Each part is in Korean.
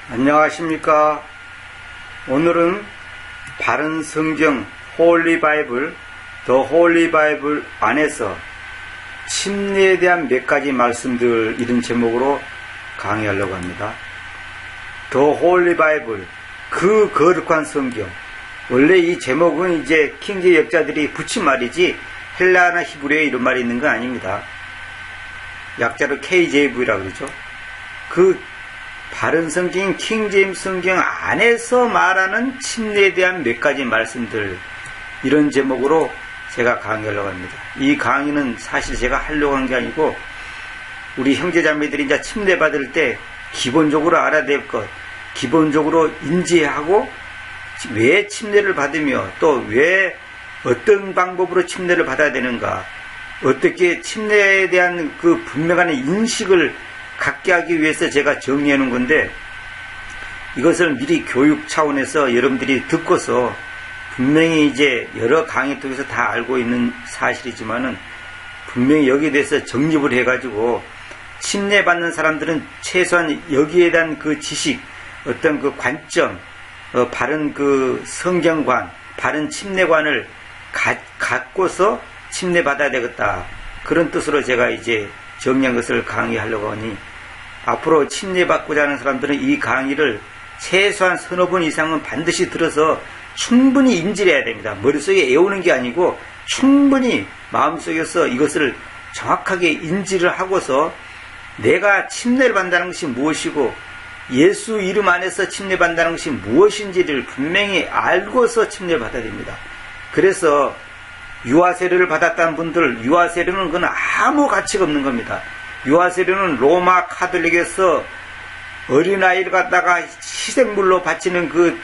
안녕하십니까. 오늘은 바른 성경 홀리 바이블, 더 홀리 바이블 안에서 침례에 대한 몇 가지 말씀들, 이런 제목으로 강의하려고 합니다. 더 홀리 바이블, 그 거룩한 성경. 원래 이 제목은 이제 킹제이 역자들이 붙인 말이지 헬라나 히브리어에 이런 말이 있는 건 아닙니다. 약자로 KJV라고 그러죠. 그 바른 성경인 킹제임스 성경 안에서 말하는 침례에 대한 몇 가지 말씀들, 이런 제목으로 제가 강의하려고 합니다. 이 강의는 사실 제가 하려고 한 게 아니고 우리 형제자매들이 이제 침례 받을 때 기본적으로 알아야 될 것, 기본적으로 인지하고 왜 침례를 받으며 또 왜 어떤 방법으로 침례를 받아야 되는가, 어떻게 침례에 대한 그 분명한 인식을 갖게 하기 위해서 제가 정리해 놓은 건데, 이것을 미리 교육 차원에서 여러분들이 듣고서 분명히 이제 여러 강의 통해서 다 알고 있는 사실이지만은 분명히 여기에 대해서 정립을 해가지고 침례 받는 사람들은 최소한 여기에 대한 그 지식, 어떤 그 관점, 바른 그 성경관, 바른 침례관을 갖고서 침례 받아야 되겠다. 그런 뜻으로 제가 이제 정리한 것을 강의하려고 하니, 앞으로 침례 받고자 하는 사람들은 이 강의를 최소한 서너 번 이상은 반드시 들어서 충분히 인지를 해야 됩니다. 머릿속에 외우는 게 아니고 충분히 마음속에서 이것을 정확하게 인지를 하고서 내가 침례를 받는다는 것이 무엇이고 예수 이름 안에서 침례 받는다는 것이 무엇인지를 분명히 알고서 침례 받아야 됩니다. 그래서 유아세례를 받았다는 분들, 유아세례는 그건 아무 가치가 없는 겁니다. 유아세례는 로마 카톨릭에서 어린아이를 갖다가 희생물로 바치는 그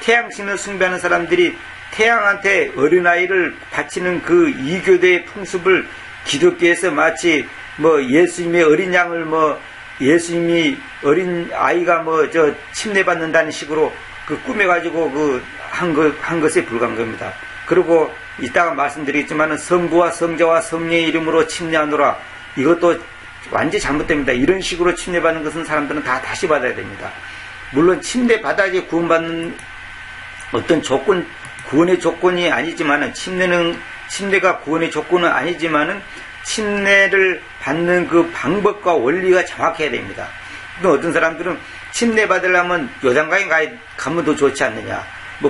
태양신을 숭배하는 사람들이 태양한테 어린아이를 바치는 그 이교대의 풍습을 기독교에서 마치 뭐 예수님의 어린 양을 예수님이 어린 아이가 침례 받는다는 식으로 그 꾸며가지고 한 것에 불과한 겁니다. 그리고 이따가 말씀드리겠지만 성부와 성자와 성령의 이름으로 침례하노라, 이것도 완전히 잘못됩니다. 이런 식으로 침례받는 것은 사람들은 다 다시 받아야 됩니다. 물론 침례 받아야지 구원받는 어떤 조건, 구원의 조건이 아니지만은, 침례가 구원의 조건은 아니지만은 침례를 받는 그 방법과 원리가 정확해야 됩니다. 또 어떤 사람들은 침례 받으려면 요장강에 가면 더 좋지 않느냐,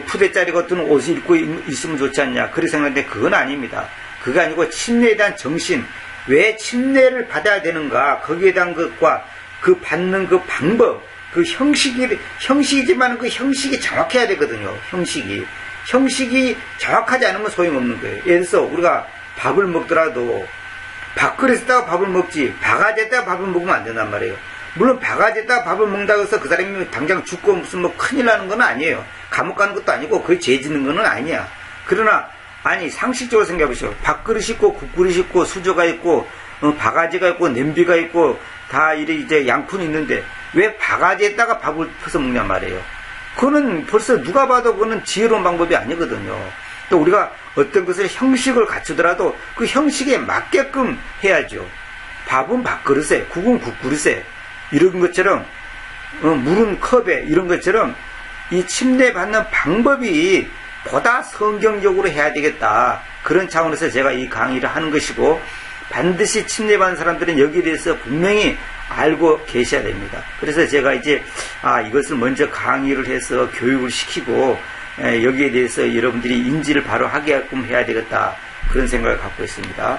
푸대짜리 같은 옷을 입고 있으면 좋지 않냐, 그렇게 생각하는데 그건 아닙니다. 그게 아니고 침례에 대한 정신, 왜 침례를 받아야 되는가, 거기에 대한 것과 그 받는 그 방법, 그 형식이지만 그 형식이 정확해야 되거든요. 형식이 정확하지 않으면 소용없는 거예요. 예를 들어서 우리가 밥을 먹더라도 밥그릇에다가 밥을 먹지 바가지에다가 밥을 먹으면 안 된단 말이에요. 물론 바가지에다가 밥을 먹는다고 해서 그 사람이 당장 죽고 무슨 큰일 나는 건 아니에요. 감옥 가는 것도 아니고 그게 죄 짓는 건 아니야. 그러나 상식적으로 생각해보시오. 밥그릇이 있고 국그릇이 있고 수저가 있고 바가지가 있고 냄비가 있고 다 이제 양푼이 있는데 왜 바가지에다가 밥을 퍼서 먹냔 말이에요. 그거는 벌써 누가 봐도 그거는 지혜로운 방법이 아니거든요. 또 우리가 어떤 것을 형식을 갖추더라도 그 형식에 맞게끔 해야죠. 밥은 밥그릇에, 국은 국그릇에, 이런 것처럼 물은 컵에, 이런 것처럼 이 침례 받는 방법이 보다 성경적으로 해야 되겠다. 그런 차원에서 제가 이 강의를 하는 것이고, 반드시 침례 받는 사람들은 여기에 대해서 분명히 알고 계셔야 됩니다. 그래서 제가 이제 이것을 먼저 강의를 해서 교육을 시키고 여기에 대해서 여러분들이 인지를 바로 하게끔 해야 되겠다, 그런 생각을 갖고 있습니다.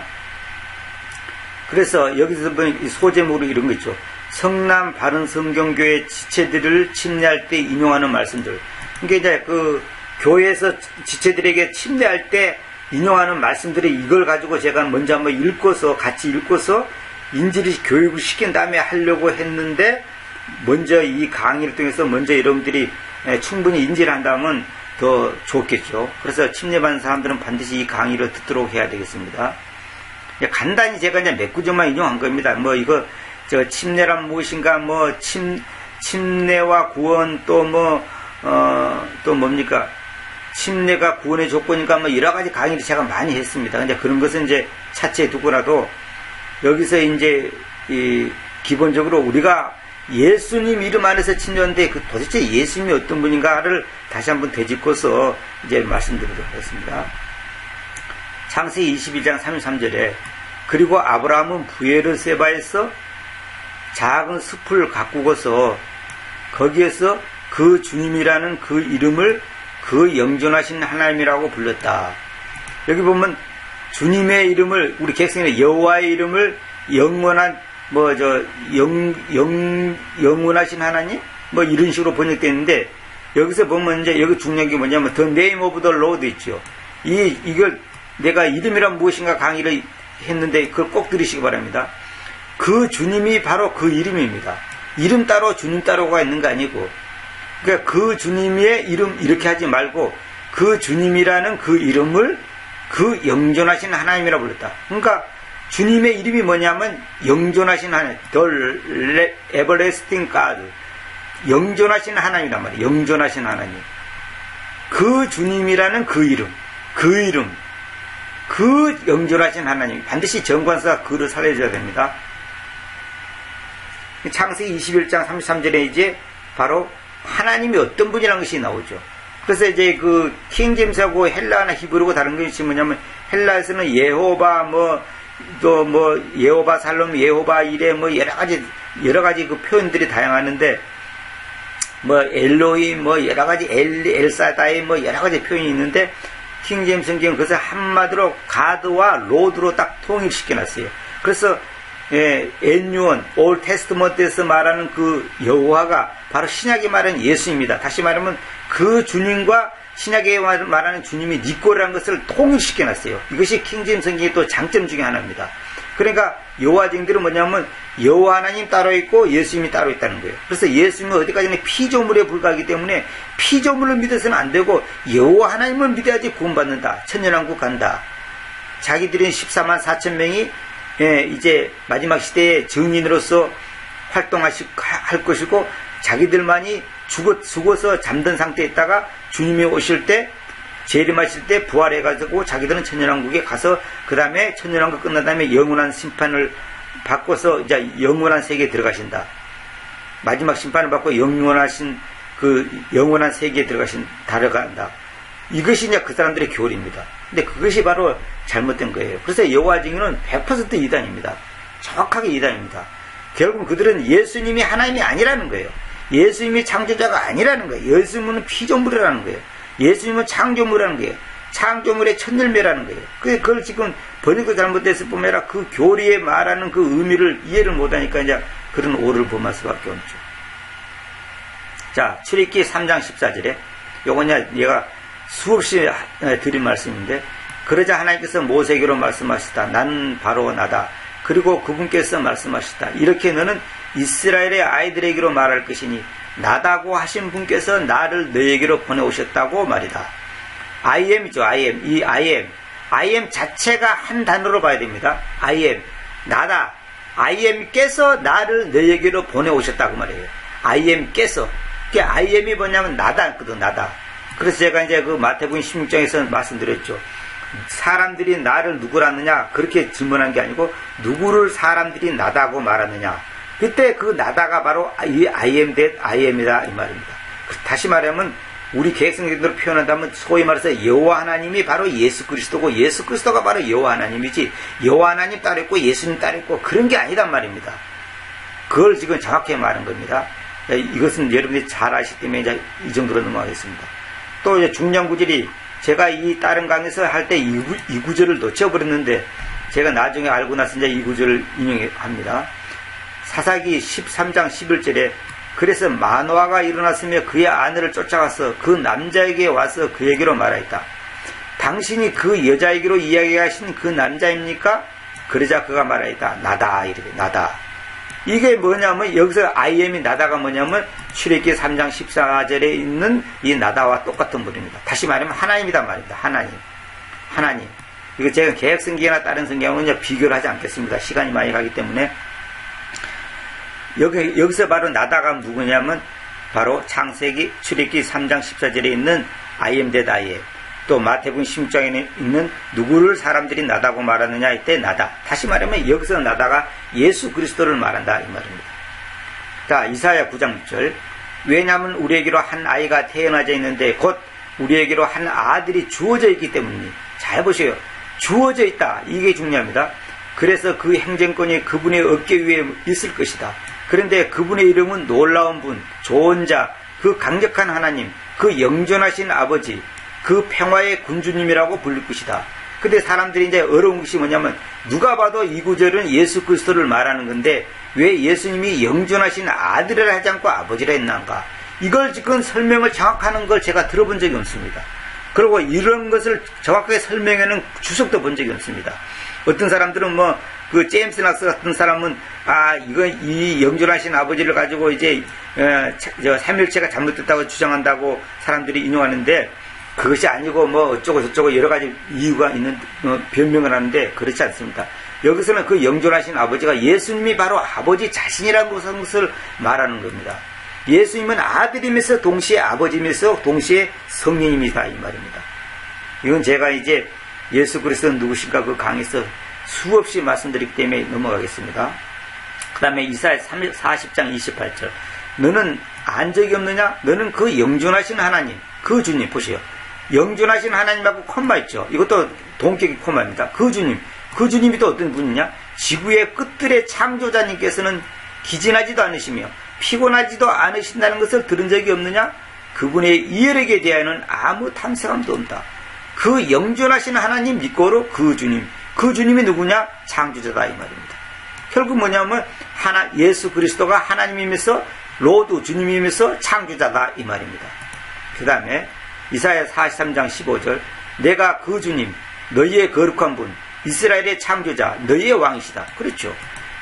그래서 여기서 소제목으로 이런 거 있죠. 성남 바른 성경교회 지체들을 침례할 때 인용하는 말씀들. 그러니까 이제 그 교회에서 지체들에게 침례할 때 인용하는 말씀들이, 이걸 가지고 제가 먼저 한번 같이 읽고서 인지를 교육을 시킨 다음에 하려고 했는데, 먼저 이 강의를 통해서 먼저 여러분들이 충분히 인지를 한다면 더 좋겠죠. 그래서 침례받는 사람들은 반드시 이 강의를 듣도록 해야 되겠습니다. 간단히 제가 이제 몇 구절만 인용한 겁니다. 침례란 무엇인가, 침례와 구원, 또 뭡니까? 침례가 구원의 조건인가, 여러 가지 강의를 제가 많이 했습니다. 근데 그런 것은 이제 차치해 두고라도, 여기서 이제 기본적으로 우리가 예수님 이름 안에서 친정인데 그 도대체 예수님이 어떤 분인가를 다시 한번 되짚고서 이제 말씀드리도록 하겠습니다. 창세기 21장 33절에 그리고 아브라함은 부에르세바에서 작은 숲을 가꾸고서 거기에서 그 주님이라는 그 이름을 그 영존하신 하나님이라고 불렀다. 여기 보면 주님의 이름을 우리 객성의 여호와의 이름을 영원한 영원하신 하나님 뭐 이런 식으로 번역되어 있는데 여기서 보면 이제 여기 중요한 게 뭐냐면 The name of the Lord 있죠. 이걸 내가 이름이란 무엇인가 강의를 했는데 그걸 꼭 들으시기 바랍니다. 그 주님이 바로 그 이름입니다. 이름 따로 주님 따로가 있는 거 아니고 그러니까 그 주님의 이름 이렇게 하지 말고 그 주님이라는 그 이름을 그 영존하신 하나님이라고 불렀다. 그러니까 주님의 이름이 뭐냐면 영존하신 하나님, The Everlasting God, 영존하신 하나님이란 말이에요. 영존하신 하나님. 그 주님이라는 그 이름, 그 영존하신 하나님. 반드시 정관사가 그를 살려줘야 됩니다. 창세기 21장 33절에 이제 바로 하나님이 어떤 분이라는 것이 나오죠. 그래서 이제 그 킹제임스하고 헬라나 히브리고 다른 것이 뭐냐면 헬라에서는 예호바 예호바 살롬, 예호바 이레 여러 가지 그 표현들이 다양하는데 엘로이 여러 가지 엘사다이 여러 가지 표현이 있는데 킹제임스 성경은 그것을 한마디로 가드와 로드로 딱 통일시켜 놨어요. 그래서 엔유언, 올 테스트먼트에서 말하는 그 여호와가 바로 신약에 말하는 예수입니다. 다시 말하면 그 주님과 신약에 말하는 주님이 니꼬라는 것을 통일시켜 놨어요. 이것이 킹제임스 성경의 또 장점 중에 하나입니다. 그러니까 여호와쟁들은 뭐냐면 여호와 하나님 따로 있고 예수님이 따로 있다는 거예요. 그래서 예수님은 어디까지나 피조물에 불과하기 때문에 피조물을 믿어서는 안 되고 여호와 하나님을 믿어야지 구원받는다. 천년왕국 간다. 자기들은 14만 4천 명이 이제 마지막 시대의 증인으로서 활동할 것이고 자기들만이 죽어서 잠든 상태에 있다가 주님이 오실 때 재림하실 때 부활해가지고 자기들은 천년왕국에 가서 그 다음에 천년왕국 끝난 다음에 영원한 심판을 받고서 이제 영원한 세계에 들어가신다. 마지막 심판을 받고 영원하신 그 영원한 세계에 들어간다. 이것이 이제 그 사람들의 교리입니다. 근데 그것이 바로 잘못된 거예요. 그래서 여호와 증인은 100% 이단입니다. 정확하게 이단입니다. 결국 그들은 예수님이 하나님이 아니라는 거예요. 예수님이 창조자가 아니라는 거예요. 예수님은 피조물이라는 거예요. 예수님은 창조물이라는 거예요. 창조물의 첫열매라는 거예요. 그걸 지금 번역도 잘못됐을 뿐만 아니라 그 교리에 말하는 그 의미를 이해를 못하니까 이제 그런 오를 범할 수밖에 없죠. 자, 출애굽기 3장 14절에 요건 얘가 수없이 드린 말씀인데 그러자 하나님께서 모세에게로 말씀하시다. 난 바로 나다. 그리고 그분께서 말씀하시다. 이렇게 너는 이스라엘의 아이들에게로 말할 것이니 나다고 하신 분께서 나를 너에게로 보내오셨다고 말이다. I am이죠. I am. 이 I am 자체가 한 단어로 봐야 됩니다. I am. 나다. I am께서 나를 너에게로 보내오셨다고 말이에요. I am께서. 그게 I am이 뭐냐면 나다. 나다. 그래서 제가 이제 그 마태복음 16장에서 말씀드렸죠. 사람들이 나를 누구라느냐 그렇게 질문한 게 아니고 누구를 사람들이 나다고 말하느냐. 그때 그 나다가 바로 이 I am that I am이다 이 말입니다. 다시 말하면 우리 계획성적으로 표현한다면 소위 말해서 여호와 하나님이 바로 예수 그리스도고 예수 그리스도가 바로 여호와 하나님이지 여호와 하나님 따로 있고 예수님 따로 있고 그런 게 아니단 말입니다. 그걸 지금 정확히 말한 겁니다. 이것은 여러분들이 잘 아시기 때문에 이제 이 정도로 넘어가겠습니다. 또 이제 중요한 구절이 제가 이 다른 강의에서 할 때 이 구절을 놓쳐버렸는데 제가 나중에 알고 나서 이제 이 구절을 인용합니다. 사사기 13장 11절에 그래서 마노아가 일어났으며 그의 아내를 쫓아가서 그 남자에게 와서 그에게로 말하였다. 당신이 그 여자에게로 이야기하신 그 남자입니까? 그러자 그가 말하였다. 나다. 이렇게 나다. 이게 뭐냐면 여기서 I am이 나다가 뭐냐면 출애굽기 3장 14절에 있는 이 나다와 똑같은 분입니다. 다시 말하면 하나님이다 말입니다. 하나님. 이거 제가 개혁 성경이나 다른 성경은 비교를 하지 않겠습니다. 시간이 많이 가기 때문에 여기서 바로 나다가 누구냐면 바로 창세기 출애굽기 3장 14절에 있는 I am that I am. 또 마태복음 16장에 있는 누구를 사람들이 나다고 말하느냐 이때 나다. 다시 말하면 여기서 나다가 예수 그리스도를 말한다 이 말입니다. 자, 이사야 9장 6절. 왜냐하면 우리에게로 한 아이가 태어나져 있는데 곧 우리에게로 한 아들이 주어져 있기 때문이니. 잘 보세요. 주어져 있다. 이게 중요합니다. 그래서 그 행정권이 그분의 어깨 위에 있을 것이다. 그런데 그분의 이름은 놀라운 분, 좋은 자, 그 강력한 하나님, 그 영존하신 아버지, 그 평화의 군주님이라고 불릴 것이다. 근데 사람들이 이제 어려운 것이 뭐냐면 누가 봐도 이 구절은 예수 그리스도를 말하는 건데 왜 예수님이 영존하신 아들이라 하지 않고 아버지라 했는가? 이걸 지금 설명을 정확하는 걸 제가 들어본 적이 없습니다. 그리고 이런 것을 정확하게 설명하는 주석도 본 적이 없습니다. 어떤 사람들은 그 제임스 낙스 같은 사람은 이 영존하신 아버지를 가지고 이제 삼일체가 잘못됐다고 주장한다고 사람들이 인용하는데 그것이 아니고 어쩌고 저쩌고 여러 가지 이유가 있는 변명을 하는데 그렇지 않습니다. 여기서는 그 영존하신 아버지가 예수님이 바로 아버지 자신이라는 것을 말하는 겁니다. 예수님은 아들이면서 동시에 아버지면서 동시에 성령입니다. 이 말입니다. 이건 제가 이제 예수 그리스도는 누구신가 그 강의에서 수없이 말씀드리기 때문에 넘어가겠습니다. 그 다음에 이사야 40장 28절. 너는 안 적이 없느냐? 너는 그 영존하신 하나님, 그 주님 보세요. 영존하신 하나님하고 콤마 있죠. 이것도 동격의 콤마입니다. 그 주님. 그 주님이 또 어떤 분이냐? 지구의 끝들의 창조자님께서는 기진하지도 않으시며 피곤하지도 않으신다는 것을 들은 적이 없느냐? 그분의 이혈에게 대하여는 아무 탐색함도 없다. 그 영존하신 하나님 믿고로 그 주님. 그 주님이 누구냐? 창조자다 이 말입니다. 결국 뭐냐면 예수 그리스도가 하나님이면서 로드 주님이면서 창조자다 이 말입니다. 그 다음에 이사야 43장 15절. 내가 그 주님 너희의 거룩한 분 이스라엘의 창조자 너희의 왕이시다. 그렇죠.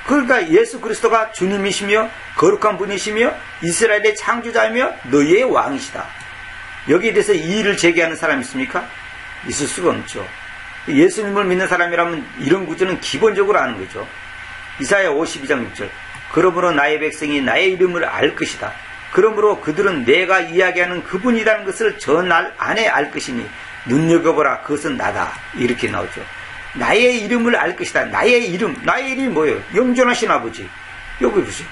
그러니까 예수 그리스도가 주님이시며 거룩한 분이시며 이스라엘의 창조자이며 너희의 왕이시다. 여기에 대해서 이의를 제기하는 사람이 있습니까? 있을 수가 없죠. 예수님을 믿는 사람이라면 이런 구절은 기본적으로 아는 거죠. 이사야 52장 6절. 그러므로 나의 백성이 나의 이름을 알 것이다. 그러므로 그들은 내가 이야기하는 그분이라는 것을 저 날 안에 알 것이니 눈여겨보라 그것은 나다. 이렇게 나오죠. 나의 이름을 알 것이다. 나의 이름이 뭐예요? 영존하신 아버지. 여기 보세요.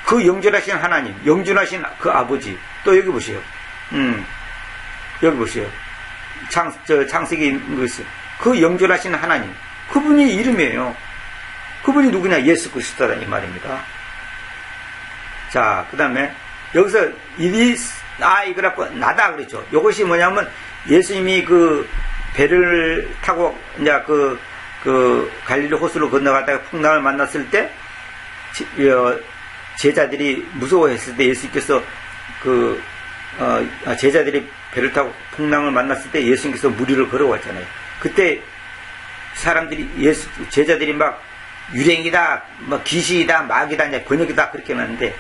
그 영존하신 하나님, 영존하신 그 아버지. 또 여기 보세요. 여기 보세요. 창세기 있어요. 그 영존하신 하나님. 그분이 이름이에요. 그분이 누구냐? 예수 그리스도다 이 말입니다. 자, 그 다음에 여기서 이거라고 나다 그랬죠. 이것이 뭐냐면 예수님이 그 배를 타고 이제 그 갈릴리 호수로 건너가다가 풍랑을 만났을 때 제자들이 무서워했을 때 예수님께서 제자들이 배를 타고 풍랑을 만났을 때 예수님께서 물 위를 걸어왔잖아요. 그때 사람들이 제자들이 막 유령이다, 귀신이다, 마귀다, 이제 번역이다 그렇게 하는데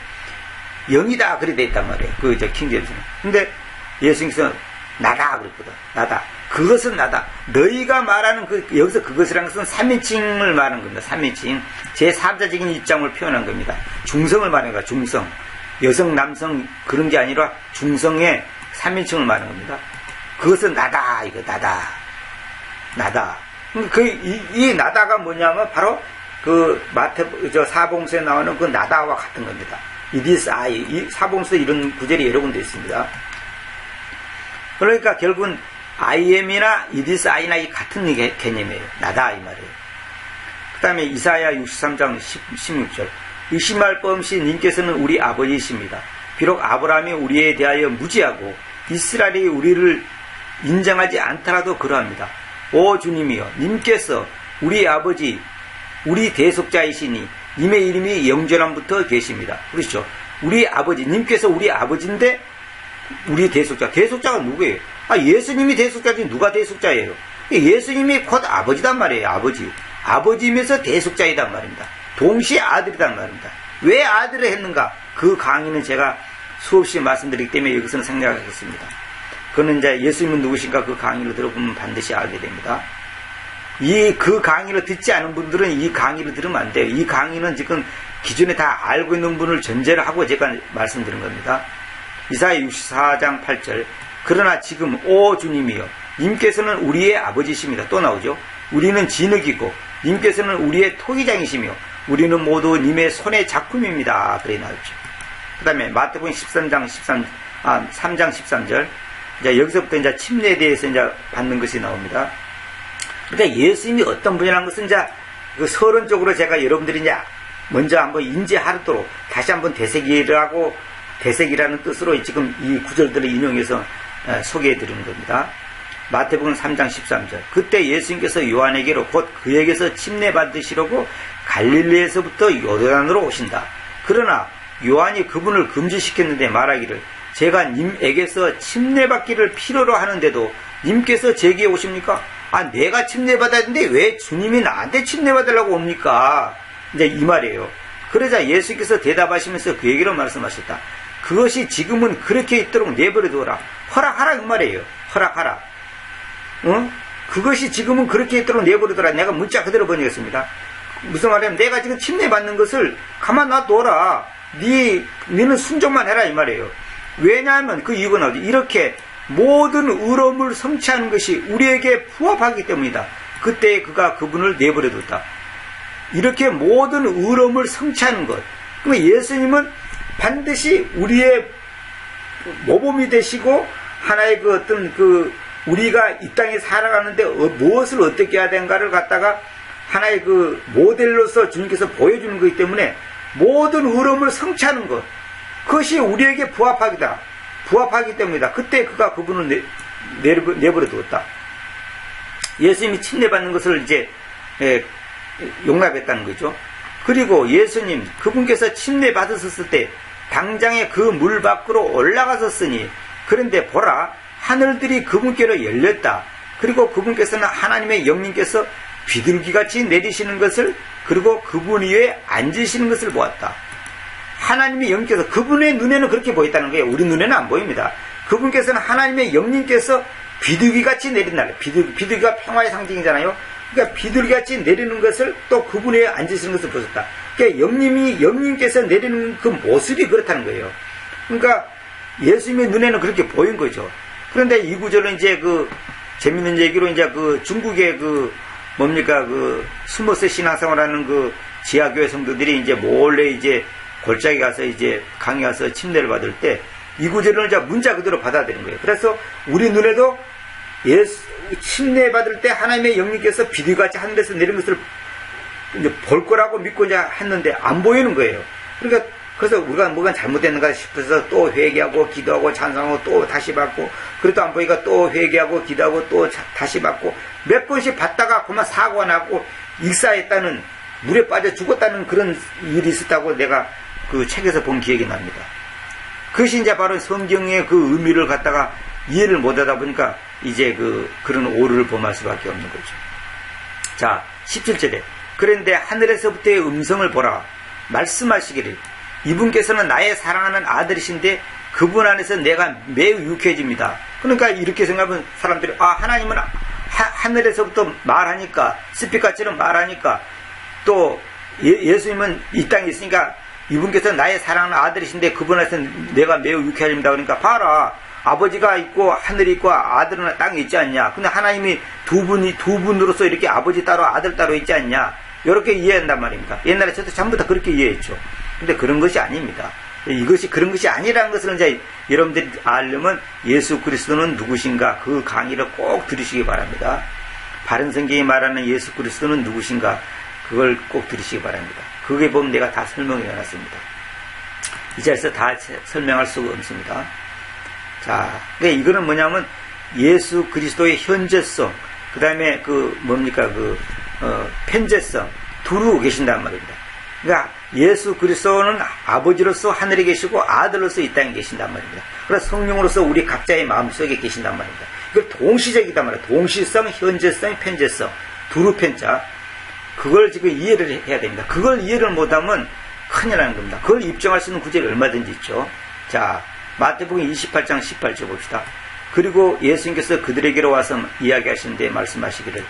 영이다 그래 돼 있단 말이에요. 킹제임스는. 근데 예수님께서 나다 그랬거든. 나다. 그것은 나다. 너희가 말하는 여기서 그것이라는 것은 3인칭을 말하는 겁니다. 3인칭. 제3자적인 입장을 표현한 겁니다. 중성을 말하는 거야. 중성. 여성, 남성 그런 게 아니라 중성의 3인칭을 말하는 겁니다. 그것은 나다. 이거 나다. 나다. 이 나다가 뭐냐면 바로 사복음서에 나오는 그 나다와 같은 겁니다. It is I. 이 사복음서에 이런 구절이 여러 군데 있습니다. 그러니까 결국은 I am이나 it is I나 이 같은 개념이에요. 나다 이 말이에요. 그 다음에 이사야 63장 16절. 의심할 바 없이 님께서는 우리 아버지이십니다. 비록 아브라함이 우리에 대하여 무지하고 이스라엘이 우리를 인정하지 않더라도 그러합니다. 오 주님이여, 님께서 우리 아버지, 우리 대속자이시니 님의 이름이 영전함부터 계십니다. 그렇죠. 우리 아버지, 님께서 우리 아버지인데 우리 대속자가 누구예요? 예수님이 대속자지 누가 대속자예요? 예수님이 곧 아버지단 말이에요. 아버지이면서 대속자이단 말입니다. 동시에 아들이단 말입니다. 왜 아들을 했는가? 그 강의는 제가 수없이 말씀드리기 때문에 여기서는 생략하겠습니다. 그거는 이제 예수님은 누구신가 그 강의를 들어보면 반드시 알게 됩니다. 그 강의를 듣지 않은 분들은 이 강의를 들으면 안 돼요. 이 강의는 지금 기존에 다 알고 있는 분을 전제를 하고 제가 말씀드린 겁니다. 이사야 64장 8절. 그러나 지금 오 주님이여, 님께서는 우리의 아버지십니다. 또 나오죠. 우리는 진흙이고 님께서는 우리의 토기장이시며 우리는 모두 님의 손의 작품입니다. 그래 나오죠. 그 다음에 마태복음 3장 13절. 이제 여기서부터 이제 침례에 대해서 이제 받는 것이 나옵니다. 그러니까 예수님이 어떤 분이라는 것은 이제 그 서론적으로 제가 여러분들이 이제 먼저 한번 인지하도록 다시 한번 대세기라는 뜻으로 지금 이 구절들을 인용해서 소개해 드리는 겁니다. 마태복음 3장 13절. 그때 예수님께서 요한에게로 곧 그에게서 침례 받으시려고 갈릴리에서부터 요르단으로 오신다. 그러나 요한이 그분을 금지시켰는데 말하기를 제가 님에게서 침례 받기를 필요로 하는데도 님께서 제게 오십니까? 아, 내가 침례 받아야 되는데 왜 주님이 나한테 침례 받으려고 옵니까? 이제 이 말이에요. 그러자 예수께서 대답하시면서 그에게로 말씀하셨다. 그것이 지금은 그렇게 있도록 내버려 두어라. 허락하라 그 말이에요. 허락하라. 그것이 지금은 그렇게 있도록 내버려 두어라. 내가 문자 그대로 번역했습니다. 무슨 말이냐면 내가 지금 침례 받는 것을 가만 놔둬라. 니는 순종만 해라 이 말이에요. 왜냐하면 그 이유가 나오지. 이렇게 모든 의로움을 성취하는 것이 우리에게 부합하기 때문이다. 그때 그가 그분을 내버려 뒀다. 이렇게 모든 의로움을 성취하는 것. 그러면 예수님은 반드시 우리의 모범이 되시고 하나의 그 어떤 그 우리가 이 땅에 살아가는데 무엇을 어떻게 해야 되는가를 갖다가 하나의 그 모델로서 주님께서 보여주는 것이기 때문에 모든 의로움을 성취하는 것. 그것이 우리에게 부합하기 때문이다. 그때 그가 그분을 내버려 두었다. 예수님이 침례받는 것을 이제 용납했다는 거죠. 그리고 예수님 그분께서 침례 받으셨을 때 당장에 그 물 밖으로 올라가셨으니 그런데 보라 하늘들이 그분께로 열렸다. 그리고 그분께서는 하나님의 영님께서 비둘기같이 내리시는 것을 그리고 그분 위에 앉으시는 것을 보았다. 하나님의 영님께서 그분의 눈에는 그렇게 보였다는 거예요. 우리 눈에는 안 보입니다. 그분께서는 하나님의 영님께서 비둘기같이 내린다. 비둘기가 평화의 상징이잖아요. 그러니까 비둘기같이 내리는 것을 또 그분 위에 앉으시는 것을 보셨다. 그러니까 영님께서 내리는 그 모습이 그렇다는 거예요. 그러니까 예수님의 눈에는 그렇게 보인 거죠. 그런데 이 구절은 이제 그 재밌는 얘기로 이제 그 중국의 그 뭡니까 그 숨어서 신앙생활하는 그 지하교회 성도들이 이제 몰래 이제 골짜기 가서 이제 강에 가서 침례를 받을 때 이 구절을 이제 문자 그대로 받아들인 거예요. 그래서 우리 눈에도 침례 받을 때 하나님의 영님께서 비둘기같이 하늘에서 내린 것을 이제 볼 거라고 믿고 이제 했는데 안 보이는 거예요. 그러니까 그래서 우리가 뭐가 잘못됐는가 싶어서 또 회개하고 기도하고 찬송하고 또 다시 받고 그래도 안 보이니까 또 회개하고 기도하고 또 다시 받고 몇 번씩 받다가 그만 사고가 나고 익사했다는 물에 빠져 죽었다는 그런 일이 있었다고 내가 그 책에서 본 기억이 납니다. 그것이 이제 바로 성경의 그 의미를 갖다가 이해를 못하다 보니까 이제 그런 오류를 범할 수밖에 없는 거죠. 자, 17절에 그런데 하늘에서부터의 음성을 보라 말씀하시기를 이분께서는 나의 사랑하는 아들이신데 그분 안에서 내가 매우 유쾌해집니다. 그러니까 이렇게 생각하면 사람들이 하나님은 하늘에서부터 말하니까 스피커처럼 말하니까 또 예수님은 이 땅에 있으니까 이분께서 나의 사랑하는 아들이신데 그분 안에서 내가 매우 유쾌해집니다. 그러니까 봐라 아버지가 있고 하늘이 있고 아들은 땅에 있지 않냐. 근데 하나님이 두 분으로서 이렇게 아버지 따로 아들 따로 있지 않냐. 이렇게 이해한단 말입니다. 옛날에 저도 전부 다 그렇게 이해했죠. 근데 그런 것이 아닙니다. 이것이 그런 것이 아니라는 것을 이제 여러분들이 알려면 예수 그리스도는 누구신가 그 강의를 꼭 들으시기 바랍니다. 바른 성경이 말하는 예수 그리스도는 누구신가 그걸 꼭 들으시기 바랍니다. 그게 보면 내가 다 설명해 놨습니다. 이 자리에서 다 설명할 수가 없습니다. 자, 그러니까 이거는 뭐냐면 예수 그리스도의 현재성, 그 다음에 편재성 두루 계신단 말입니다. 그러니까 예수 그리스도는 아버지로서 하늘에 계시고 아들로서 이 땅에 계신단 말입니다. 그래서 성령으로서 우리 각자의 마음속에 계신단 말입니다. 이걸 동시적이단 말이에요. 동시성, 현재성, 편재성 두루 편자 그걸 지금 이해를 해야 됩니다. 그걸 이해를 못하면 큰일 나는 겁니다. 그걸 입증할 수 있는 구절이 얼마든지 있죠. 자, 마태복음 28장 18절 봅시다. 그리고 예수님께서 그들에게로 와서 이야기하시는데 말씀하시기를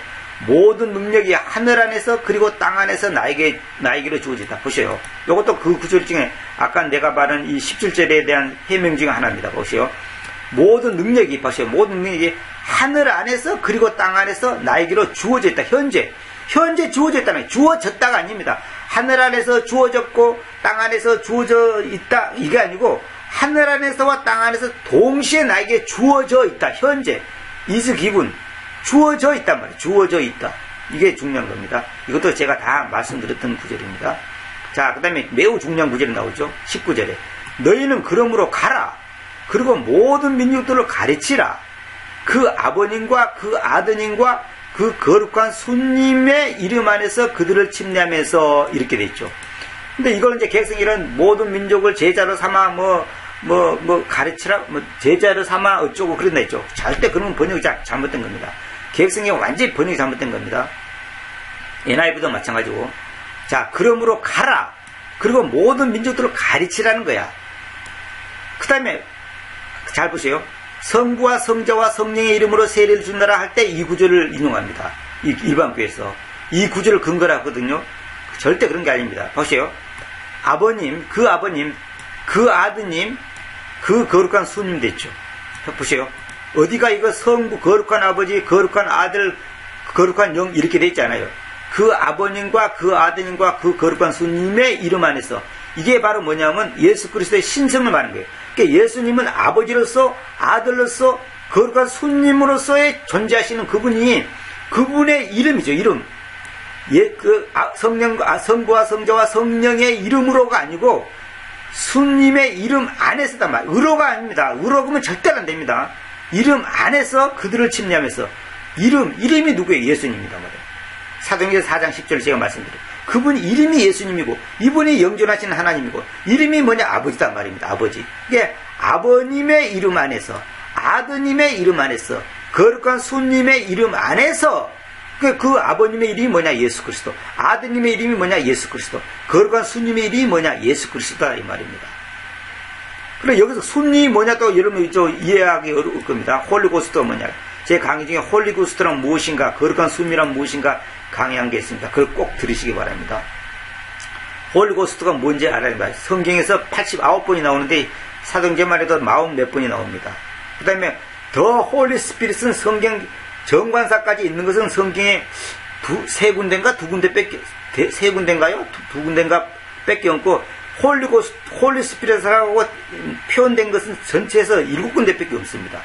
모든 능력이 하늘 안에서 그리고 땅 안에서 나에게로 주어지다. 보세요. 이것도 그 구절 중에 아까 내가 말한 이 17절에 대한 해명 중에 하나입니다. 보세요. 모든 능력이 보세요. 모든 능력이 하늘 안에서 그리고 땅 안에서 나에게로 주어져 있다. 현재 주어져 있다는 주어졌다가 아닙니다. 하늘 안에서 주어졌고 땅 안에서 주어져 있다 이게 아니고 하늘 안에서와 땅 안에서 동시에 나에게 주어져 있다. 현재 is given 주어져 있단 말이에요. 주어져 있다. 이게 중요한 겁니다. 이것도 제가 다 말씀드렸던 구절입니다. 자, 그 다음에 매우 중요한 구절이 나오죠. 19절에 너희는 그러므로 가라. 그리고 모든 민족들을 가르치라. 그 아버님과 그 아드님과 그 거룩한 손님의 이름 안에서 그들을 침례하면서 이렇게 돼 있죠. 근데 이걸 이제 개성이란 모든 민족을 제자로 삼아 가르치라, 제자로 삼아 어쩌고 그런다 했죠. 절대 그런 번역이 잘못된 겁니다. 개성이 완전히 번역이 잘못된 겁니다. NIV도 마찬가지고. 자, 그러므로 가라. 그리고 모든 민족들을 가르치라는 거야. 그 다음에, 잘 보세요. 성부와 성자와 성령의 이름으로 세례를 준다라 할 때 이 구절을 인용합니다. 일반교에서. 이 구절을 근거로 하거든요. 절대 그런 게 아닙니다. 보세요. 아버님, 그 아드님, 그 거룩한 손님 됐죠. 보세요. 어디가 이거 성부, 거룩한 아버지, 거룩한 아들, 거룩한 영 이렇게 돼 있잖아요. 그 아버님과 그 아드님과 그 거룩한 손님의 이름 안에서 이게 바로 뭐냐면 예수 그리스도의 신성을 말하는 거예요. 그러니까 예수님은 아버지로서 아들로서 거룩한 손님으로서의 존재하시는 그분의 이름이죠. 이름. 성부와 성자와 성령의 이름으로가 아니고 손님의 이름 안에서단 말이에요. 의로가 아닙니다. 의로 그러면 절대로 안 됩니다. 이름 안에서 그들을 침례하면서 이름이 누구예요? 예수님입니다. 사도행전 4장 10절 제가 말씀드려요. 그분 이름이 예수님이고 이분이 영존하신 하나님이고 이름이 뭐냐? 아버지단 말입니다. 아버지. 이게 아버님의 이름 안에서 아드님의 이름 안에서 거룩한 손님의 이름 안에서 그 아버님의 이름이 뭐냐? 예수 그리스도. 아드님의 이름이 뭐냐? 예수 그리스도. 거룩한 손님의 이름이 뭐냐? 예수 그리스도다 이 말입니다. 그래 여기서 손님이 뭐냐 또 여러분 좀 이해하기 어려울 겁니다. 홀리고스트가 뭐냐? 제 강의 중에 홀리고스트란 무엇인가, 거룩한 손님이란 무엇인가 강의한 게 있습니다. 그걸 꼭 들으시기 바랍니다. 홀리고스트가 뭔지 알아야 됩니다. 성경에서 89번이 나오는데 사도행전만 해도 40몇 번이 나옵니다. 그 다음에 더 홀리 스피릿은 성경 정관사까지 있는 것은 성경에 세 군데인가 두 군데인가요? 두 군데인가 밖에 없고 홀리 스피릿하고 표현된 것은 전체에서 7군데밖에 없습니다.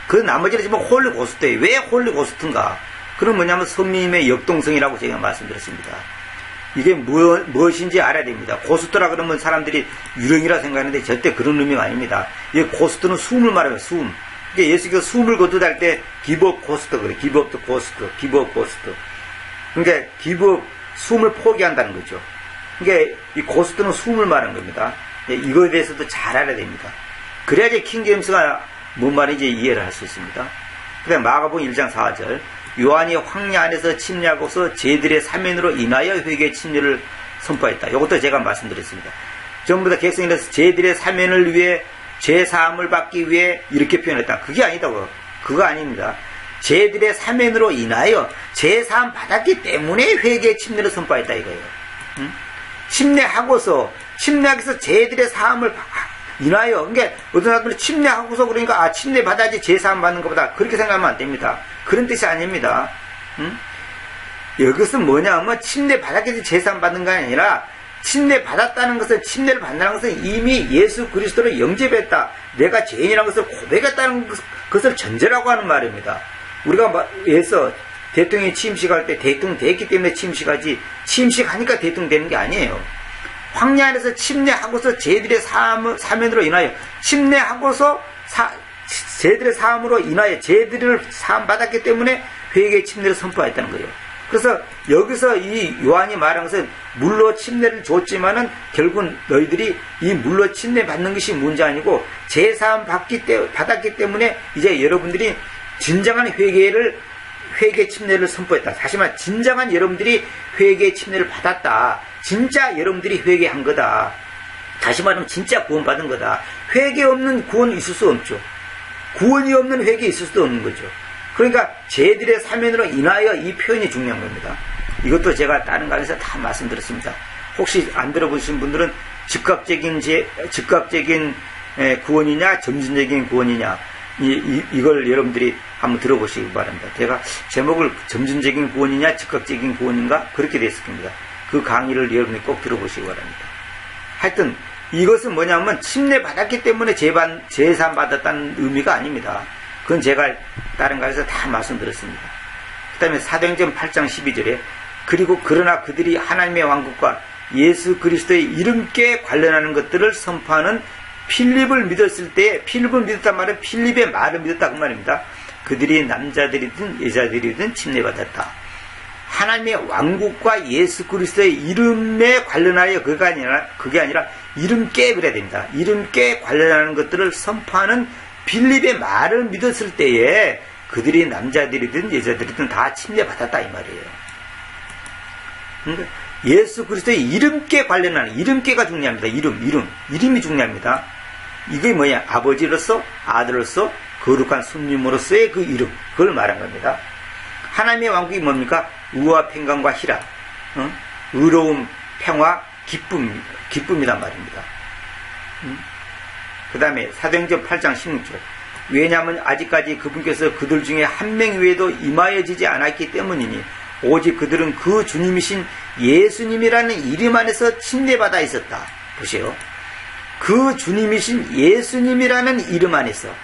그 나머지는 지금 홀리고스트예요. 왜 홀리고스트인가? 그건 뭐냐면 성님의 역동성이라고 제가 말씀드렸습니다. 이게 무엇인지 알아야 됩니다. 고스트라 그러면 사람들이 유령이라 생각하는데 절대 그런 의미가 아닙니다. 이 고스트는 숨을 말하면 숨. 그러니까 예수께서 숨을 거두다 때 give up ghost 그래. give up the ghost. give up ghost. 그러니까 give up 숨을 포기한다는 거죠. 그러니까 이 고스트는 숨을 말하는 겁니다. 이거에 대해서도 잘 알아야 됩니다. 그래야지 킹제임스가 뭔 말인지 이해를 할 수 있습니다. 그 다음에 마가복음 1장 4절 요한이 황야 안에서 침례하고서 제들의 사면으로 인하여 회개의 침례를 선포했다. 이것도 제가 말씀드렸습니다. 전부 다 객성이라서 제들의 사면을 위해 죄사함을 받기 위해 이렇게 표현했다. 그게 아니다고. 그거 아닙니다. 제들의 사면으로 인하여 죄사함 받았기 때문에 회개의 침례를 선포했다 이거예요. 응? 침례하고서 제들의 사함을 인하여. 그러니까 어떤 사람들은 침례하고서 그러니까 침례 받아야지 죄사함 받는 것보다 그렇게 생각하면 안 됩니다. 그런 뜻이 아닙니다. 응? 이것은 뭐냐면 침례 받았기 죄사함 받는 게 아니라 침례 받았다는 것은 침례를 받는다는 것은 이미 예수 그리스도를 영접했다. 내가 죄인이라는 것을 고백했다는 것을 전제라고 하는 말입니다. 우리가 예서 대통령이 취임식할 때 대통령 됐기 때문에 취임식하지 취임식하니까 대통령 되는 게 아니에요. 황야 안에서 침례하고서 제들의 사면으로 인하여 침례하고서 제들의 사함으로 인하여 제들을 사함 받았기 때문에 회개의 침례를 선포했다는 거예요. 그래서 여기서 이 요한이 말한 것은 물로 침례를 줬지만은 결국은 너희들이 이 물로 침례 받는 것이 문제 아니고 제사함 받았기 때문에 이제 여러분들이 진정한 회개 침례를 선포했다. 다시 말해 진정한 여러분들이 회개 침례를 받았다. 진짜 여러분들이 회개한 거다. 다시 말하면 진짜 구원받은 거다. 회개 없는 구원이 있을 수 없죠. 구원이 없는 회개 있을 수도 없는 거죠. 그러니까 제들의 사면으로 인하여 이 표현이 중요한 겁니다. 이것도 제가 다른 강의에서 다 말씀드렸습니다. 혹시 안 들어보신 분들은 즉각적인 구원이냐 점진적인 구원이냐 이걸 여러분들이 한번 들어보시기 바랍니다. 제가 제목을 점진적인 구원이냐 즉각적인 구원인가 그렇게 됐을 겁니다. 그 강의를 여러분이 꼭 들어보시기 바랍니다. 하여튼 이것은 뭐냐면 침례받았기 때문에 재산 받았다는 의미가 아닙니다. 그건 제가 다른 가에서 다 말씀드렸습니다. 그 다음에 사도행전 8장 12절에 그리고 그러나 그들이 하나님의 왕국과 예수 그리스도의 이름께 관련하는 것들을 선포하는 필립을 믿었을 때, 필립을 믿었단 말은 필립의 말을 믿었다 그 말입니다. 그들이 남자들이든 여자들이든 침례받았다. 하나님의 왕국과 예수 그리스도의 이름에 관련하여 그게 아니라 이름께 그래야 됩니다. 이름께 관련하는 것들을 선포하는 필립의 말을 믿었을 때에 그들이 남자들이든 여자들이든 다 침례받았다 이 말이에요. 그러니까 예수 그리스도의 이름께 관련하는, 이름께가 중요합니다. 이름이 중요합니다. 이게 뭐냐? 아버지로서, 아들로서, 거룩한 손님으로서의 그 이름, 그걸 말한 겁니다. 하나님의 왕국이 뭡니까? 의와 평강과 희락, 의로움, 평화, 기쁨이란 말입니다. 그 다음에 사도행전 8장 16절. 왜냐하면 아직까지 그분께서 그들 중에 한 명 외에도 임하여지지 않았기 때문이니 오직 그들은 그 주님이신 예수님이라는 이름 안에서 침례받아 있었다. 보세요. 그 주님이신 예수님이라는 이름 안에서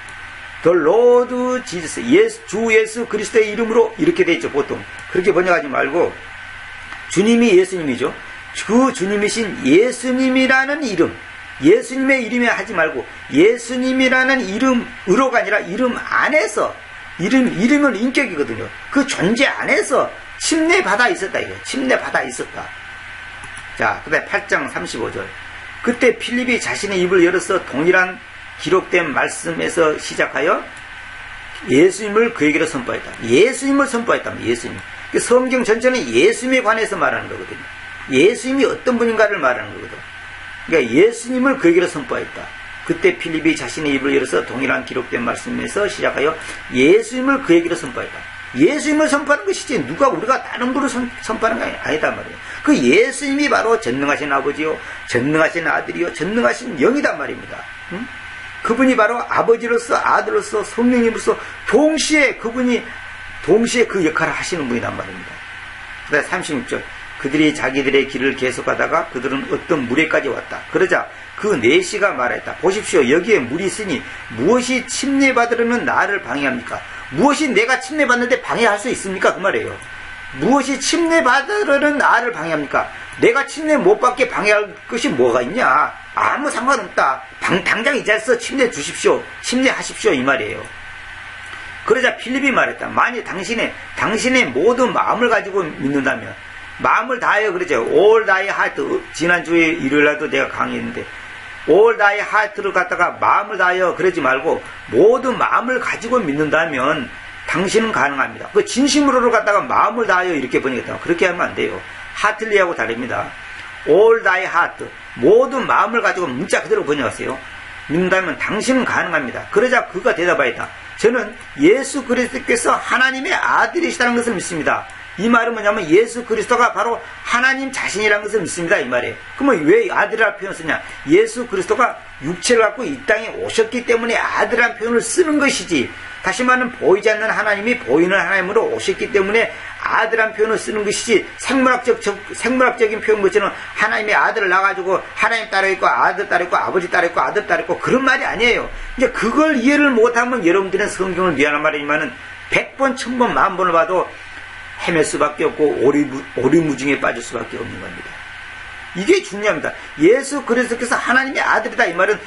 The Lord Jesus, 주 예수 그리스도의 이름으로 이렇게 되어 있죠. 보통 그렇게 번역하지 말고 주님이 예수님이죠. 그 주님이신 예수님이라는 이름, 예수님의 이름에 하지 말고 예수님이라는 이름으로가 아니라 이름 안에서, 이름은 인격이거든요. 그 존재 안에서 침례받아 있었다 이거예요. 침례받아 있었다. 자, 그 다음에 8장 35절. 그때 필립이 자신의 입을 열어서 동일한 기록된 말씀에서 시작하여 예수님을 그에게로 선포했다. 예수님을 선포했다. 예수님. 성경 전체는 예수님에 관해서 말하는 거거든요. 예수님이 어떤 분인가를 말하는 거거든. 그러니까 예수님을 그에게로 선포했다. 그때 필립이 자신의 입을 열어서 동일한 기록된 말씀에서 시작하여 예수님을 그에게로 선포했다. 예수님을 선포하는 것이지 우리가 다른 분을 선포하는 게 아니다 말이에요. 그 예수님이 바로 전능하신 아버지요, 전능하신 아들이요, 전능하신 영이단 말입니다. 응? 그분이 바로 아버지로서, 아들로서, 성령님으로서 동시에 그 역할을 하시는 분이란 말입니다. 그 다음에 36절. 그들이 자기들의 길을 계속하다가 그들은 어떤 물에까지 왔다. 그러자 그 내시가 말했다. 보십시오. 여기에 물이 있으니 무엇이 침례받으려면 나를 방해합니까? 무엇이 내가 침례받는데 방해할 수 있습니까? 그 말이에요. 무엇이 침례받으려는 나를 방해합니까? 내가 침례 못 받게 방해할 것이 뭐가 있냐? 아무 상관없다. 당장 이 자리에서 침례 주십시오. 침례하십시오. 이 말이에요. 그러자 필립이 말했다. 만일 당신의 모든 마음을 가지고 믿는다면, 마음을 다하여 그러죠. All thy heart. 지난주에 일요일날도 내가 강의했는데 All thy heart를 갖다가 마음을 다하여 그러지 말고 모든 마음을 가지고 믿는다면 당신은 가능합니다. 그 진심으로를 갖다가 마음을 다하여 이렇게 번역했다. 그렇게 하면 안 돼요. 하틀리하고 다릅니다. All thy heart. 모든 마음을 가지고 문자 그대로 번역하세요. 믿는다면 당신은 가능합니다. 그러자 그가 대답하였다. 저는 예수 그리스도께서 하나님의 아들이시다는 것을 믿습니다. 이 말은 뭐냐면 예수 그리스도가 바로 하나님 자신이라는 것을 믿습니다. 이 말이에요. 그러면 왜 아들이라는 표현을 쓰냐? 예수 그리스도가 육체를 갖고 이 땅에 오셨기 때문에 아들이라는 표현을 쓰는 것이지, 다시 말하면 보이지 않는 하나님이 보이는 하나님으로 오셨기 때문에 아들이라는 표현을 쓰는 것이지, 생물학적인 표현 것처럼 하나님의 아들을 낳아가지고 하나님 따로 있고 아들 따로 있고 아버지 따로 있고 아들 따로 있고 그런 말이 아니에요. 이제 그걸 이해를 못하면 여러분들은 성경을 미안한 말이지만은 100번, 1000번, 10,000번을 봐도 헤맬 수밖에 없고 오리무중에 빠질 수밖에 없는 겁니다. 이게 중요합니다. 예수 그리스도께서 하나님의 아들이다. 이 말은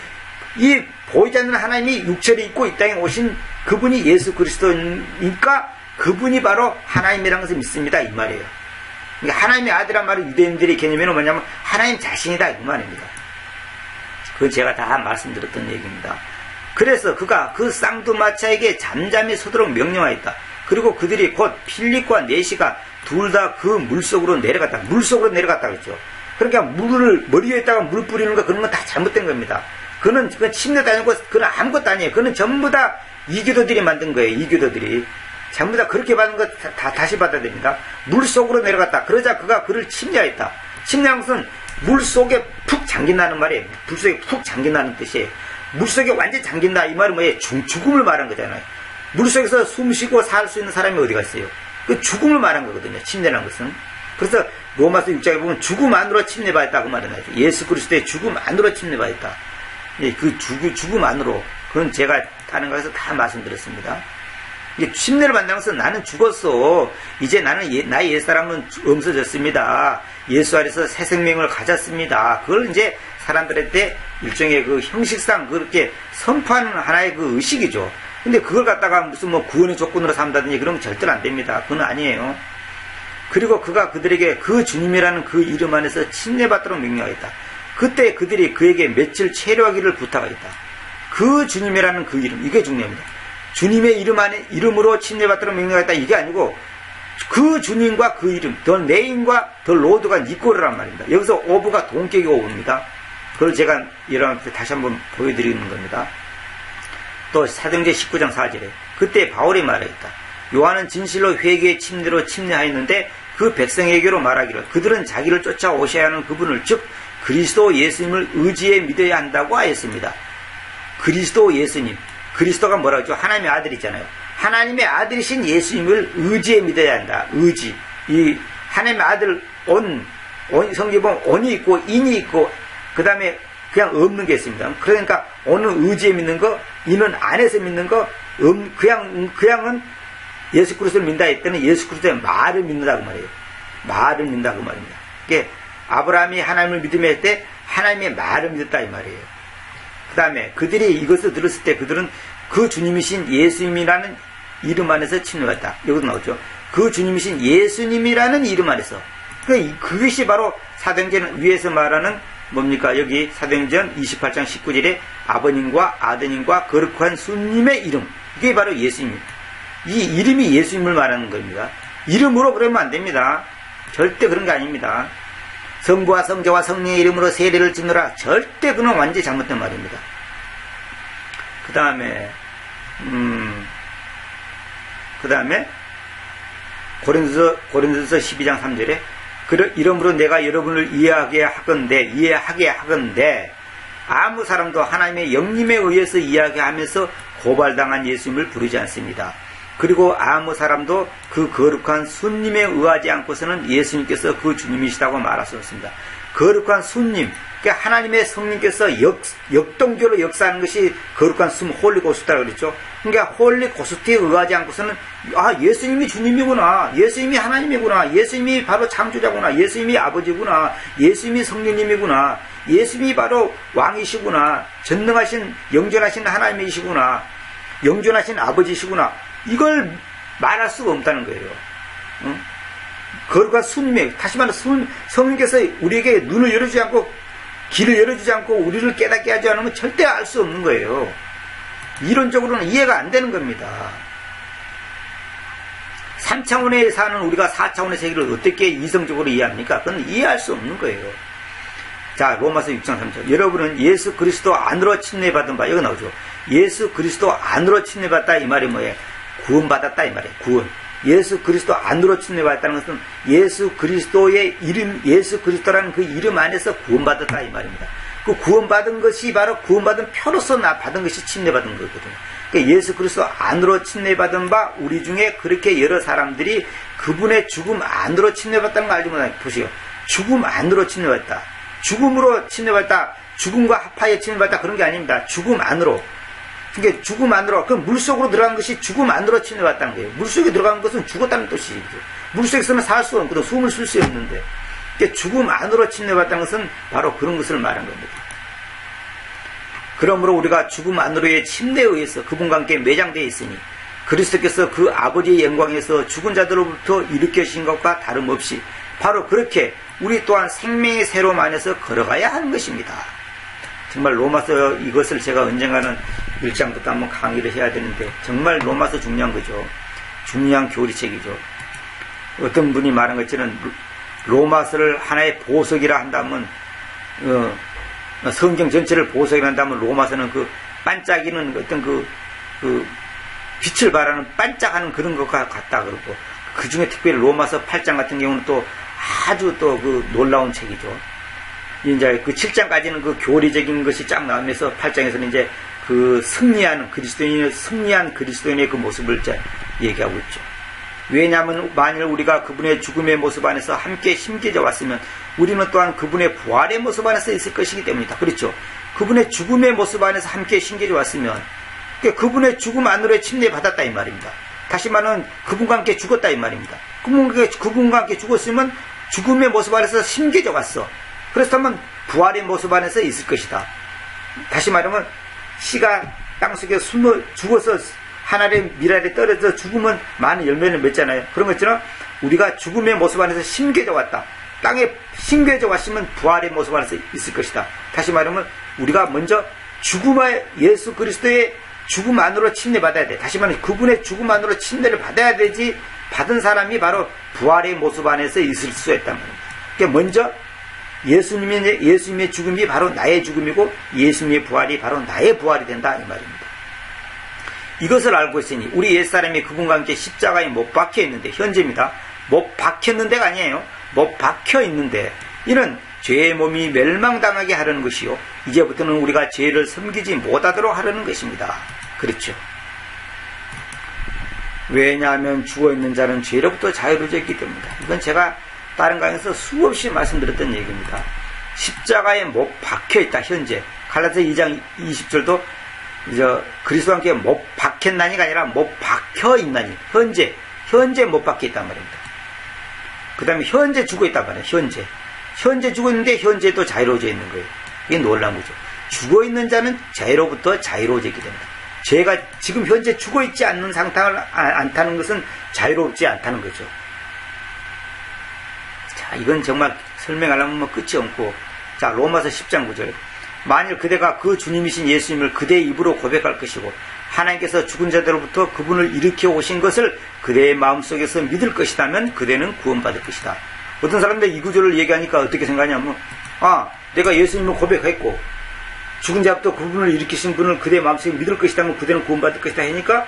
이 보이지 않는 하나님이 육체를 입고 이 땅에 오신 그분이 예수 그리스도니까 그분이 바로 하나님이라는 것을 믿습니다. 이 말이에요. 그러니까 하나님의 아들이란 말은 유대인들의 개념에는 뭐냐면 하나님 자신이다. 이 말입니다. 그건 제가 다 말씀드렸던 얘기입니다. 그래서 그가 그 쌍두마차에게 잠잠히 서도록 명령하였다. 그리고 그들이 곧 필립과 내시가 둘 다 그 물속으로 내려갔다. 물속으로 내려갔다 그랬죠. 그러니까 물을 머리에다가 물 뿌리는 거 그런 건 다 잘못된 겁니다. 그건 침례도 아니고 그건 아무것도 아니에요. 그건 전부 다 이교도들이 만든 거예요. 이교도들이 전부 다 그렇게 받은 거 다 다시 받아야 됩니다. 물속으로 내려갔다. 그러자 그가 그를 침례했다. 침례한 것은 물속에 푹 잠긴다는 말이에요. 물속에 푹 잠긴다는 뜻이에요. 물속에 완전히 잠긴다. 이 말은 뭐예요? 죽음을 말한 거잖아요. 물속에서 숨 쉬고 살 수 있는 사람이 어디가 있어요? 그 죽음을 말한 거거든요. 침례라는 것은. 그래서 로마서 6장에 보면 죽음 안으로 침례받았다 그 말이 나죠. 예수 그리스도의 죽음 안으로 침례받았다. 예, 그 죽음 안으로. 그건 제가 다른 곳에서 다 말씀드렸습니다. 이게 침례를 받는 것은 나는 죽었어. 이제 나는 나의 옛사람은 없어졌습니다. 예수 안에서 새 생명을 가졌습니다. 그걸 이제 사람들한테 일종의 그 형식상 그렇게 선포하는 하나의 그 의식이죠. 근데 그걸 갖다가 무슨 뭐 구원의 조건으로 삼다든지 그러면 절대로 안 됩니다. 그건 아니에요. 그리고 그가 그들에게 그 주님이라는 그 이름 안에서 침례받도록 명령하였다. 그때 그들이 그에게 며칠 체류하기를 부탁하였다. 그 주님이라는 그 이름, 이게 중요합니다. 주님의 이름 안에 이름으로 침례받도록 명령하였다. 이게 아니고 그 주님과 그 이름, 더 네임과 더 로드가 니꼬르란 말입니다. 여기서 오브가 동격이 오브입니다. 그걸 제가 여러분한테 다시 한번 보여드리는 겁니다. 또 사도행전 19장 4절에 그때 바울이 말하였다. 요한은 진실로 회개의 침례로 침례하였는데 그 백성에게로 말하기를 그들은 자기를 쫓아오셔야 하는 그분을 즉 그리스도 예수님을 의지해 믿어야 한다고 하였습니다. 그리스도 예수님, 그리스도가 뭐라고 하죠? 하나님의 아들이잖아요. 하나님의 아들이신 예수님을 의지해 믿어야 한다. 의지. 이 하나님의 아들 성경에 보면 on이 있고 in이 있고 그 다음에 그냥 없는 게 있습니다. 그러니까 on은 의지해 믿는 거, in은 안에서 믿는 거, 그냥은 예수 그리스도를 믿는다 했더니 예수 그리스도의 말을 믿는다고 말이에요. 말을 믿는다고 말입니다. 이게 아브라함이 하나님을 믿으며 할 때 하나님의 말을 믿었다 이 말이에요. 그 다음에 그들이 이것을 들었을 때 그들은 그 주님이신 예수님이라는 이름 안에서 침례받았다. 여기도 나오죠. 그 주님이신 예수님이라는 이름 안에서. 그것이 바로 사도행전 위에서 말하는 뭡니까? 여기 사도행전 28장 19절에 아버님과 아드님과 거룩한 수님의 이름. 이게 바로 예수님입니다. 이 이름이 예수님을 말하는 겁니다. 이름으로 그러면 안 됩니다. 절대 그런 게 아닙니다. 성부와 성자와 성령의 이름으로 세례를 짓느라 절대 그건 완전히 잘못된 말입니다. 그 다음에 고린도서 12장 3절에 이러므로 내가 여러분을 이해하게 하건대 아무 사람도 하나님의 영림에 의해서 이야기하면서 고발당한 예수님을 부르지 않습니다. 그리고 아무 사람도 그 거룩한 수님에 의하지 않고서는 예수님께서 그 주님이시다고 말할 수 없습니다. 거룩한 수님, 그러니까 하나님의 성령께서 역동적으로 역사하는 것이 거룩한 숨, 홀리고스트라고 그랬죠. 그러니까 홀리고스트에 의하지 않고서는 예수님이 주님이구나, 예수님이 하나님이구나, 예수님이 바로 창조자구나, 예수님이 아버지구나, 예수님이 성령님이구나, 예수님이 바로 왕이시구나, 전능하신 영존하신 하나님이시구나, 영존하신 아버지시구나, 이걸 말할 수가 없다는 거예요. 응? 거룩한 수님의, 다시 말해 성령께서 우리에게 눈을 열어주지 않고 길을 열어주지 않고 우리를 깨닫게 하지 않으면 절대 알 수 없는 거예요. 이론적으로는 이해가 안 되는 겁니다. 3차원에 사는 우리가 4차원의 세계를 어떻게 이성적으로 이해합니까? 그건 이해할 수 없는 거예요. 자, 로마서 6장 3절. 여러분은 예수 그리스도 안으로 침례받은 바, 여기 나오죠. 예수 그리스도 안으로 침례받다 이 말이 뭐예요? 구원받았다 이 말이에요. 구원. 예수 그리스도 안으로 침례받았다는 것은 예수 그리스도의 이름, 예수 그리스도라는 그 이름 안에서 구원받았다 이 말입니다. 그 구원받은 것이 바로 구원받은 표로서 받은 것이 침례받은 거거든요. 그러니까 예수 그리스도 안으로 침례받은 바 우리 중에 그렇게 여러 사람들이 그분의 죽음 안으로 침례받다는 거 알지 못하요. 보시오. 죽음 안으로 침례받다. 죽음으로 침례받다. 죽음과 합하에 침례받다. 그런 게 아닙니다. 죽음 안으로. 그러니까 죽음 안으로, 그 물속으로 들어간 것이 죽음 안으로 침례받다는 거예요. 물속에 들어간 것은 죽었다는 뜻이죠. 물속에서는 살 수 없거든. 숨을 쉴 수 없는데. 그러니까 죽음 안으로 침례받다는 것은 바로 그런 것을 말한 겁니다. 그러므로 우리가 죽음 안으로의 침례에 의해서 그분과 함께 매장되어 있으니 그리스도께서 그 아버지의 영광에서 죽은 자들로부터 일으켜신 것과 다름없이 바로 그렇게 우리 또한 생명의 새로움 안에서 걸어가야 하는 것입니다. 정말 로마서 이것을 제가 언젠가는 1장부터 한번 강의를 해야 되는데 정말 로마서 중요한 거죠. 중요한 교리책이죠. 어떤 분이 말한 것처럼 로마서를 하나의 보석이라 한다면 성경 전체를 보석이라 한다면 로마서는 그 반짝이는 어떤 그 빛을 발하는 반짝하는 그런 것과 같다 그러고 그 중에 특별히 로마서 8장 같은 경우는 또 아주 또 그 놀라운 책이죠. 이제 그 7장까지는 그 교리적인 것이 쫙 나오면서 8장에서는 이제 그 승리하는 그리스도인의 그 모습을 이제 얘기하고 있죠. 왜냐하면 만일 우리가 그분의 죽음의 모습 안에서 함께 심겨져 왔으면 우리는 또한 그분의 부활의 모습 안에서 있을 것이기 때문이다. 그렇죠? 그분의 죽음의 모습 안에서 함께 심겨져 왔으면 그분의 죽음 안으로 침례받았다 이 말입니다. 다시 말하면 그분과 함께 죽었다 이 말입니다. 그분과 함께 죽었으면 죽음의 모습 안에서 심겨져 왔어. 그렇다면 부활의 모습 안에서 있을 것이다. 다시 말하면 씨가 땅속에 죽어서 하늘의 미랄에 떨어져 죽으면 많은 열매를 맺잖아요. 그런 것처럼 우리가 죽음의 모습 안에서 심겨져 왔다. 땅에 심겨져 왔으면 부활의 모습 안에서 있을 것이다. 다시 말하면 우리가 먼저 죽음의 예수 그리스도의 죽음 안으로 침례받아야 돼. 다시 말하면 그분의 죽음 안으로 침례를 받아야 되지, 받은 사람이 바로 부활의 모습 안에서 있을 수 있단 말입니다. 그러니까 먼저 예수님의 죽음이 바로 나의 죽음이고 예수님의 부활이 바로 나의 부활이 된다 이 말입니다. 이것을 알고 있으니 우리 옛사람이 그분과 함께 십자가에 못 박혀 있는데, 현재입니다. 못 박혔는 데가 아니에요. 못 박혀 있는데 이는 죄의 몸이 멸망당하게 하려는 것이요, 이제부터는 우리가 죄를 섬기지 못하도록 하려는 것입니다. 그렇죠. 왜냐하면 죽어있는 자는 죄로부터 자유로워져 있기 때문이다. 이건 제가 다른 강에서 수없이 말씀드렸던 얘기입니다. 십자가에 못 박혀있다. 현재 갈라디아 2장 20절도 그리스도와 함께 못 박혔나니가 아니라 못 박혀있나니, 현재 못 박혀있단 말입니다. 그 다음에 현재 죽어있단 말이에요. 현재 죽어있는데 현재도 자유로워져 있는 거예요. 이게 놀라운 거죠. 죽어있는 자는 죄로부터 자유로워져 있게 됩니다. 죄가 지금 현재 죽어있지 않는 상태를 않다는 것은 자유롭지 않다는 거죠. 자, 이건 정말 설명하려면 끝이 없고, 자, 로마서 10장 9절. 만일 그대가 그 주님이신 예수님을 그대의 입으로 고백할 것이고 하나님께서 죽은 자들로부터 그분을 일으켜 오신 것을 그대의 마음속에서 믿을 것이라면 그대는 구원받을 것이다. 어떤 사람들 이 구절을 얘기하니까 어떻게 생각하냐면, 내가 예수님을 고백했고 죽은 자부터 그분을 일으키신 분을 그대의 마음속에 믿을 것이라면 그대는 구원받을 것이다 하니까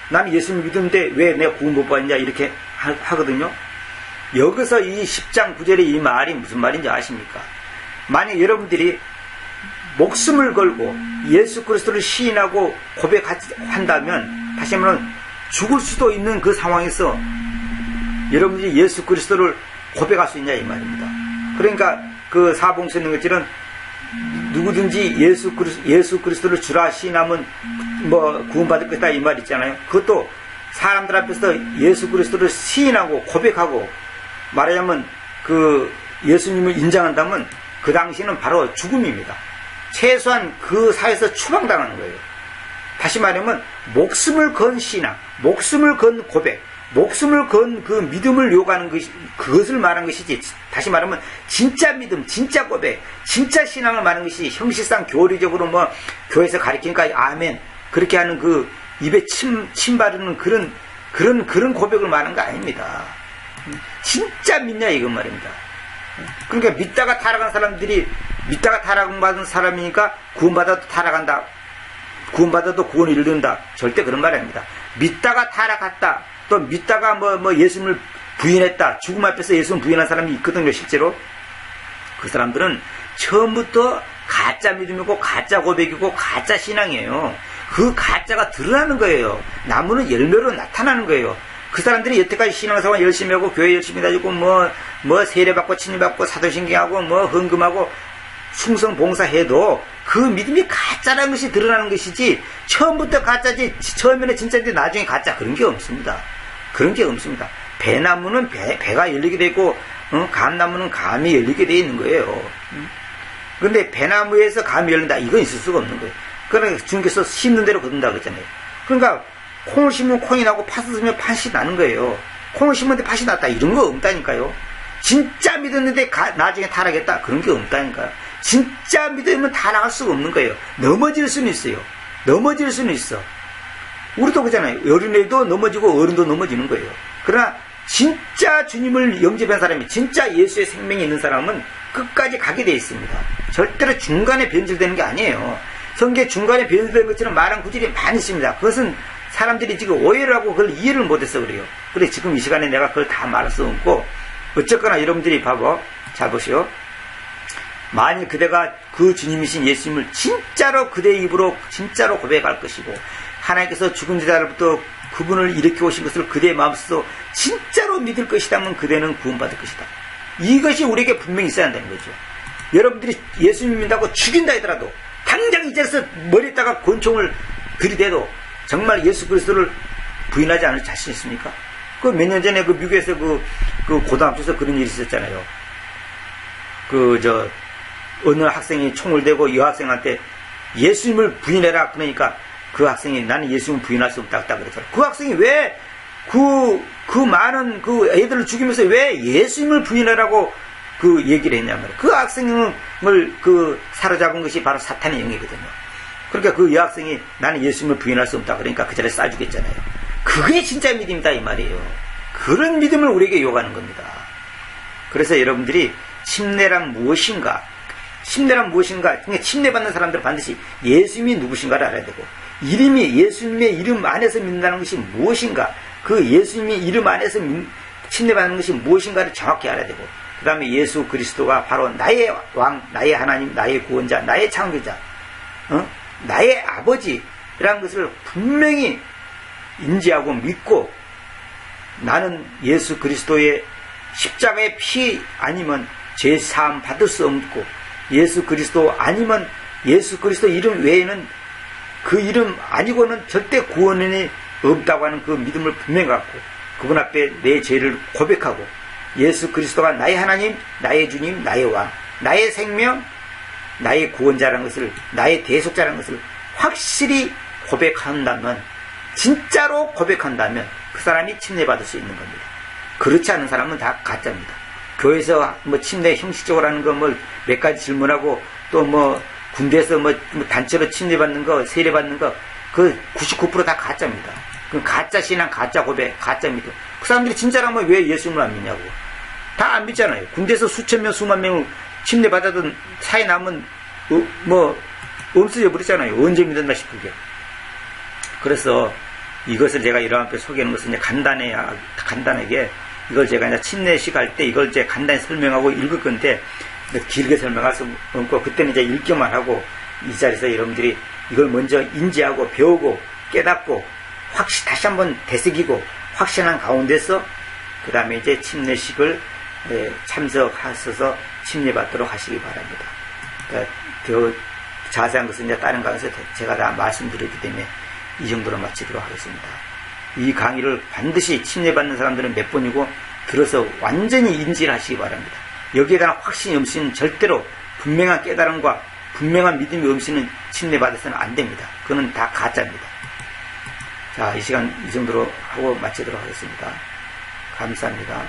나는 예수님을 믿었는데 왜 내가 구원 못 받냐 이렇게 하거든요. 여기서 이 10장 9절의 이 말이 무슨 말인지 아십니까? 만약 여러분들이 목숨을 걸고 예수 그리스도를 시인하고 고백한다면, 다시 말하면 죽을 수도 있는 그 상황에서 여러분들이 예수 그리스도를 고백할 수 있냐 이 말입니다. 그러니까 그 사복음서에 있는 것처럼 누구든지 예수 그리스도를 주라 시인하면 구원받을 것이다 이 말 있잖아요. 그것도 사람들 앞에서 예수 그리스도를 시인하고 고백하고 말하자면 그 예수님을 인정한다면 그 당시는 바로 죽음입니다. 최소한 그 사회에서 추방당하는 거예요. 다시 말하면 목숨을 건 신앙, 목숨을 건 고백, 목숨을 건 그 믿음을 요구하는 것이, 그것을 말한 것이지, 다시 말하면 진짜 믿음, 진짜 고백, 진짜 신앙을 말하는 것이 형식상 교리적으로 교회에서 가르치니까 아멘 그렇게 하는 그 입에 침 바르는 그런 고백을 말하는 거 아닙니다. 진짜 믿냐 이건 말입니다. 그러니까 믿다가 타락한 사람들이 믿다가 타락받은 사람이니까 구원받아도 타락한다, 구원받아도 구원을 이룬다, 절대 그런 말 아닙니다. 믿다가 타락했다, 또 믿다가 예수님을 부인했다, 죽음 앞에서 예수님을 부인한 사람이 있거든요. 실제로 그 사람들은 처음부터 가짜 믿음이고 가짜 고백이고 가짜 신앙이에요. 그 가짜가 드러나는 거예요. 나무는 열매로 나타나는 거예요. 그 사람들이 여태까지 신앙생활 열심히 하고 교회 열심히 다니고 세례받고 친일받고 사도신경하고 헌금하고 충성 봉사해도 그 믿음이 가짜라는 것이 드러나는 것이지, 처음부터 가짜지 처음에는 진짜인데 나중에 가짜, 그런 게 없습니다. 그런 게 없습니다. 배나무는 배가 열리게 되어 있고 감나무는 감이 열리게 되어 있는 거예요. 그런데 배나무에서 감이 열린다 이건 있을 수가 없는 거예요. 그러니까 주님께서 심는 대로 거둔다 그랬잖아요. 그러니까 콩을 심으면 콩이 나고 팥을 심으면 팥이 나는 거예요. 콩을 심었는데 팥이 났다 이런 거 없다니까요. 진짜 믿었는데 나중에 타락했다 그런 게 없다니까요. 진짜 믿으면 타락할 수가 없는 거예요. 넘어질 수는 있어요. 넘어질 수는 있어. 우리도 그렇잖아요. 어린애도 넘어지고 어른도 넘어지는 거예요. 그러나 진짜 주님을 영접한 사람이, 진짜 예수의 생명이 있는 사람은 끝까지 가게 되어 있습니다. 절대로 중간에 변질되는 게 아니에요. 성경에 중간에 변질되는 것처럼 말한 구절이 많이 있습니다. 그것은 사람들이 지금 오해를 하고 그걸 이해를 못해서 그래요. 그래 지금 이 시간에 내가 그걸 다 말할 수 없고, 어쨌거나 여러분들이 봐봐, 잘 보시오. 만일 그대가 그 주님이신 예수님을 진짜로 그대의 입으로 진짜로 고백할 것이고 하나님께서 죽은 자들부터 그분을 일으켜 오신 것을 그대의 마음속에서 진짜로 믿을 것이다면 그대는 구원받을 것이다. 이것이 우리에게 분명히 있어야 한다는 거죠. 여러분들이 예수 믿는다고 죽인다 하더라도 당장 이 자리에서 머리에다가 권총을 들이대도 정말 예수 그리스도를 부인하지 않을 자신 있습니까? 그 몇 년 전에 그 미국에서 그 고등학교에서 그런 일이 있었잖아요. 어느 학생이 총을 대고 여학생한테 예수님을 부인해라. 그러니까 그 학생이 나는 예수님을 부인할 수 없다 그랬더라. 그 학생이 왜 그 많은 그 애들을 죽이면서 왜 예수님을 부인하라고 그 얘기를 했냔 말이에요. 그 학생을 사로잡은 것이 바로 사탄의 영이거든요. 그러니까 그 여학생이 나는 예수님을 부인할 수 없다 그러니까 그 자리에 쏴주겠잖아요. 그게 진짜 믿음이다 이 말이에요. 그런 믿음을 우리에게 요구하는 겁니다. 그래서 여러분들이 침례란 무엇인가? 그러니까 침례받는 사람들은 반드시 예수님이 누구신가를 알아야 되고, 예수님의 이름 안에서 믿는다는 것이 무엇인가? 그 예수님의 이름 안에서 침례받는 것이 무엇인가를 정확히 알아야 되고, 그 다음에 예수 그리스도가 바로 나의 왕, 나의 하나님, 나의 구원자, 나의 창조자, 나의 아버지라는 것을 분명히 인지하고 믿고, 나는 예수 그리스도의 십자가의 피 아니면 죄 사함 받을 수 없고, 예수 그리스도 아니면 예수 그리스도 이름 외에는 그 이름 아니고는 절대 구원이 없다고 하는 그 믿음을 분명히 갖고, 그분 앞에 내 죄를 고백하고, 예수 그리스도가 나의 하나님, 나의 주님, 나의 왕, 나의 생명, 나의 구원자라는 것을, 나의 대속자라는 것을 확실히 고백한다면, 진짜로 고백한다면 그 사람이 침례받을 수 있는 겁니다. 그렇지 않은 사람은 다 가짜입니다. 교회에서 침례 형식적으로 하는 거 몇 가지 질문하고, 또 군대에서 단체로 침례받는 거, 세례받는 거, 그 99% 다 가짜입니다. 그 가짜 신앙, 가짜 고백, 가짜 믿음. 그 사람들이 진짜라면 왜 예수님을 안 믿냐고. 다 안 믿잖아요. 군대에서 수천 명, 수만 명을 침례받아든 사이 남은 없어져 버리잖아요. 언제 믿었나 싶게. 그래서 이것을 제가 여러분께 소개하는 것은 이제 간단하게 이걸 제가 이제 침례식 할 때 이걸 이제 간단히 설명하고 읽을 건데, 길게 설명할 수 없고, 그때는 이제 읽기만 하고, 이 자리에서 여러분들이 이걸 먼저 인지하고 배우고 깨닫고 다시 한번 되새기고 확신한 가운데서 그 다음에 이제 침례식을 참석하셔서 침례받도록 하시기 바랍니다. 그러니까 더 자세한 것은 이제 다른 강의에서 제가 다 말씀드렸기 때문에 이 정도로 마치도록 하겠습니다. 이 강의를 반드시 침례받는 사람들은 몇 번이고 들어서 완전히 인지를 하시기 바랍니다. 여기에 대한 확신이 없이는 절대로 분명한 깨달음과 분명한 믿음이 없이는 침례받아서는 안 됩니다. 그거는 다 가짜입니다. 자, 이 시간 이 정도로 하고 마치도록 하겠습니다. 감사합니다.